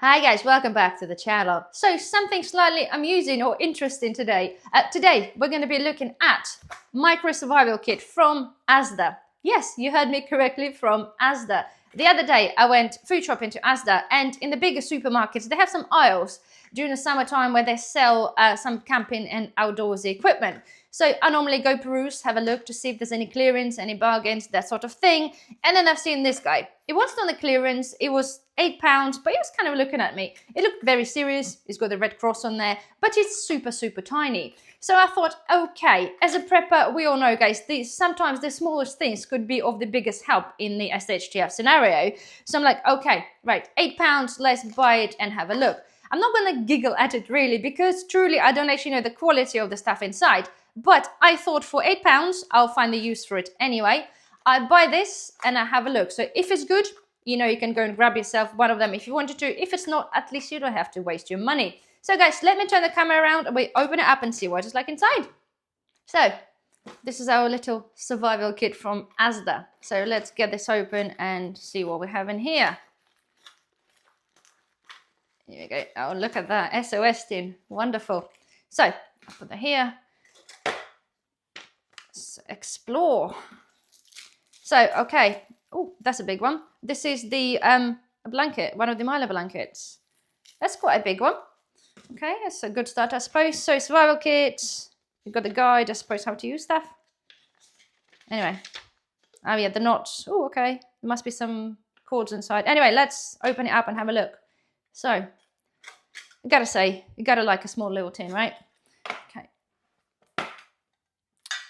Hi guys, welcome back to the channel. So something slightly amusing or interesting today. Today we're going to be looking at micro survival kit from Asda. Yes, you heard me correctly, from Asda. The other day I went food shopping to Asda, and in the bigger supermarkets they have some aisles during the summertime where they sell some camping and outdoorsy equipment. So I normally go peruse, have a look to see if there's any clearance, any bargains, that sort of thing. And then I've seen this guy. It wasn't on the clearance, it was £8, but he was kind of looking at me. It looked very serious, he's got the red cross on there, but it's super, super tiny. So I thought, okay, as a prepper, we all know, guys, sometimes the smallest things could be of the biggest help in the SHTF scenario. So I'm like, okay, right, £8, let's buy it and have a look. I'm not going to giggle at it really, because truly I don't actually know the quality of the stuff inside. But I thought for £8, I'll find the use for it anyway. I buy this and I have a look. So if it's good, you know, you can go and grab yourself one of them if you wanted to. If it's not, at least you don't have to waste your money. So guys, let me turn the camera around and we open it up and see what it's like inside. So this is our little survival kit from Asda. So let's get this open and see what we have in here. Here we go. Oh, look at that SOS tin. Wonderful. So I'll put that here. Let's explore. So, okay. Oh, that's a big one. This is the blanket, one of the Milo blankets. That's quite a big one. Okay, that's a good start, I suppose. So, survival kit. You've got the guide, I suppose, how to use stuff. Anyway. Oh, yeah, the knots. Oh, okay. There must be some cords inside. Anyway, let's open it up and have a look. So, I gotta say, you gotta like a small little tin, right? Okay.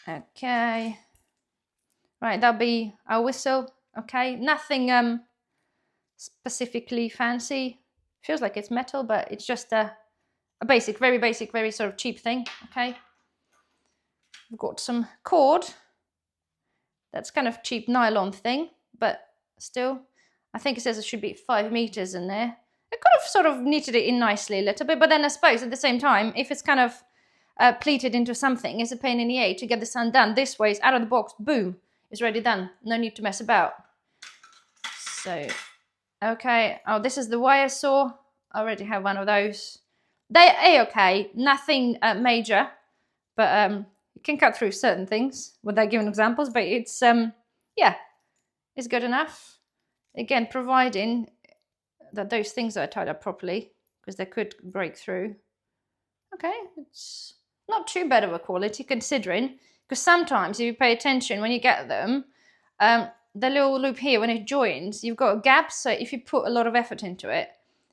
Okay. Right, that'll be our whistle. Okay, nothing specifically fancy. Feels like it's metal, but it's just a basic, very sort of cheap thing. Okay. We've got some cord. That's kind of cheap nylon thing, but still, I think it says it should be 5 meters in there. I could have sort of knitted it in nicely a little bit, but then I suppose at the same time, if it's kind of pleated into something, it's a pain in the A to get this undone. This way, it's out of the box, boom, it's already done. No need to mess about. So, okay. Oh, this is the wire saw. I already have one of those. They're A-okay, nothing major, but you can cut through certain things without giving examples, but it's, yeah, it's good enough. Again, providing that those things are tied up properly, because they could break through. Okay, it's not too bad of a quality considering, because sometimes if you pay attention when you get them, the little loop here, when it joins, you've got a gap, so if you put a lot of effort into it,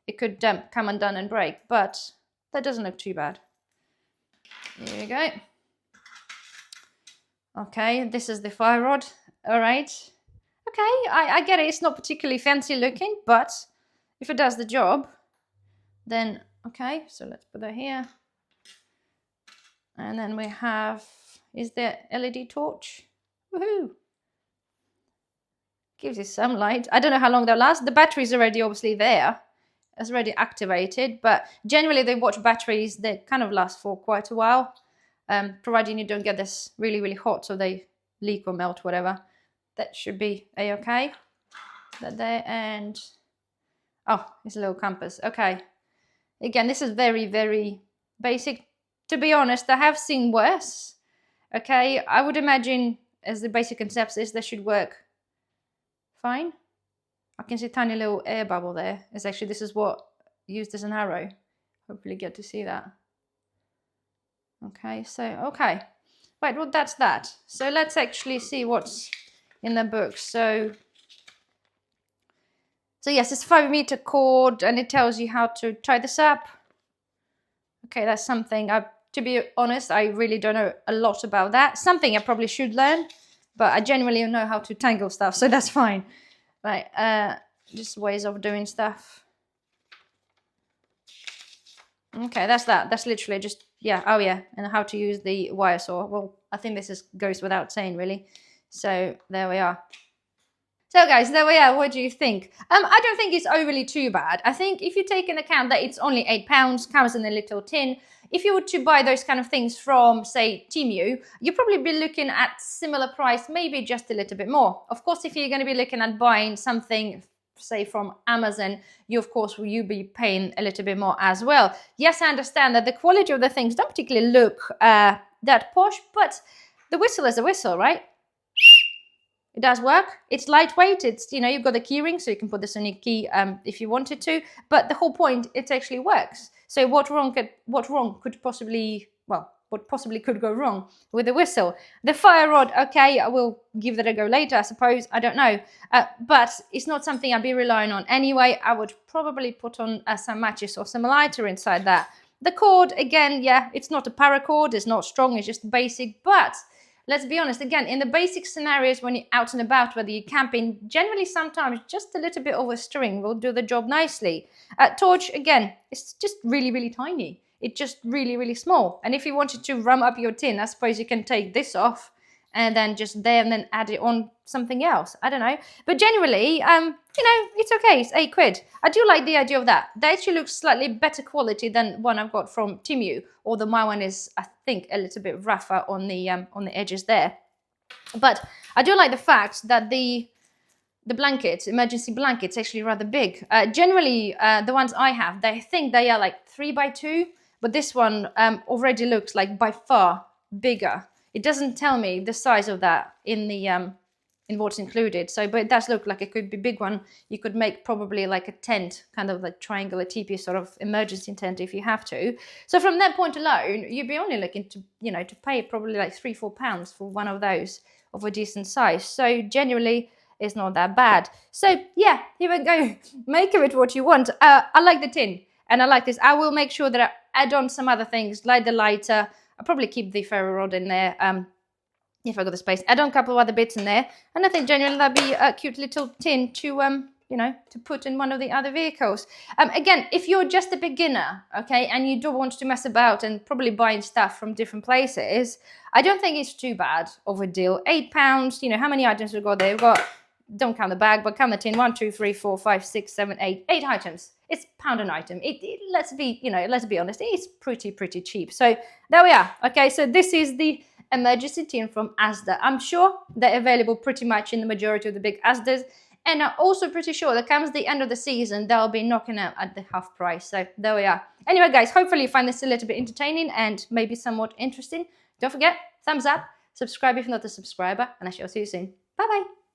it could come undone and break, but that doesn't look too bad. Here we go. Okay, this is the fire rod. All right. Okay, I get it. It's not particularly fancy looking, but if it does the job, then okay. So let's put that here. And then we have, is the LED torch. Woohoo! Gives you some light. I don't know how long they'll last. The battery's already obviously there. It's already activated, but generally they watch batteries, they kind of last for quite a while. Providing you don't get this really hot so they leak or melt, whatever. That should be a-okay. That there, and oh, it's a little compass. Okay. Again, this is very basic. To be honest, I have seen worse. Okay, I would imagine as the basic concept is, they should work fine. I can see a tiny little air bubble there. It's actually, this is what used as an arrow. Hopefully get to see that. Okay, so, okay. Right, well, that's that. So let's actually see what's in the book. So yes, it's 5 meter cord, and it tells you how to tie this up. Okay, that's something, to be honest, I really don't know a lot about that. Something I probably should learn, but I genuinely know how to tangle stuff, so that's fine. Right, just ways of doing stuff. Okay, that's that. That's literally just, yeah, oh yeah, and how to use the wire saw. Well, I think this goes without saying, really. So there we are. So guys, there we are. What do you think? I don't think it's overly too bad. I think if you take into account that it's only £8, comes in a little tin, if you were to buy those kind of things from, say, Temu, you'd probably be looking at similar price, maybe just a little bit more. Of course, if you're going to be looking at buying something say from Amazon, you of course will be paying a little bit more as well. Yes, I understand that the quality of the things don't particularly look that posh, but the whistle is a whistle, right? It does work. It's lightweight. It's, you know, you've got the key ring, so you can put this on your key if you wanted to. But the whole point, it actually works. So what could possibly, well, what possibly could go wrong with the whistle? The fire rod, okay, I will give that a go later, I suppose. I don't know. But it's not something I'd be relying on anyway. I would probably put on some matches or some lighter inside that. The cord, again, yeah, it's not a paracord. It's not strong. It's just basic. But let's be honest, again, in the basic scenarios when you're out and about, whether you're camping, generally sometimes just a little bit of a string will do the job nicely. Torch, again, it's just really, really tiny. It's just really, really small. And if you wanted to rum up your tin, I suppose you can take this off and then just there and then add it on something else. I don't know. But generally, you know, it's okay. It's £8. I do like the idea of that. That actually looks slightly better quality than one I've got from Temu, although my one is, I think, a little bit rougher on the edges there. But I do like the fact that the blankets, emergency blankets, actually rather big. Generally, the ones I have, they think they are like 3x2, but this one already looks like by far bigger. It doesn't tell me the size of that in the in what's included. So, but it does look like it could be a big one. You could make probably like a tent, kind of like triangular teepee sort of emergency tent if you have to. So from that point alone, you'd be only looking to, you know, to pay probably like £3-4 for one of those of a decent size. So generally, it's not that bad. So yeah, here we go. Make of it what you want. I like the tin and I like this. I will make sure that I add on some other things like the lighter. I'll probably keep the ferro rod in there if I got the space. Add on a couple of other bits in there. And I think generally that'd be a cute little tin to, you know, to put in one of the other vehicles. Again, if you're just a beginner, okay, and you don't want to mess about and probably buying stuff from different places, I don't think it's too bad of a deal. £8, you know, how many items we've got there? We've got, don't count the bag, but count the tin. 1, 2, 3, 4, 5, 6, 7, 8. 8 items. It's £1 an item. Let's be honest, it's pretty cheap. So there we are. Okay, so this is the emergency tin from Asda. I'm sure they're available pretty much in the majority of the big Asdas. And I'm also pretty sure that comes the end of the season, they'll be knocking out at the half price. So there we are. Anyway, guys, hopefully you find this a little bit entertaining and maybe somewhat interesting. Don't forget, thumbs up, subscribe if you're not a subscriber, and I shall see you soon. Bye-bye.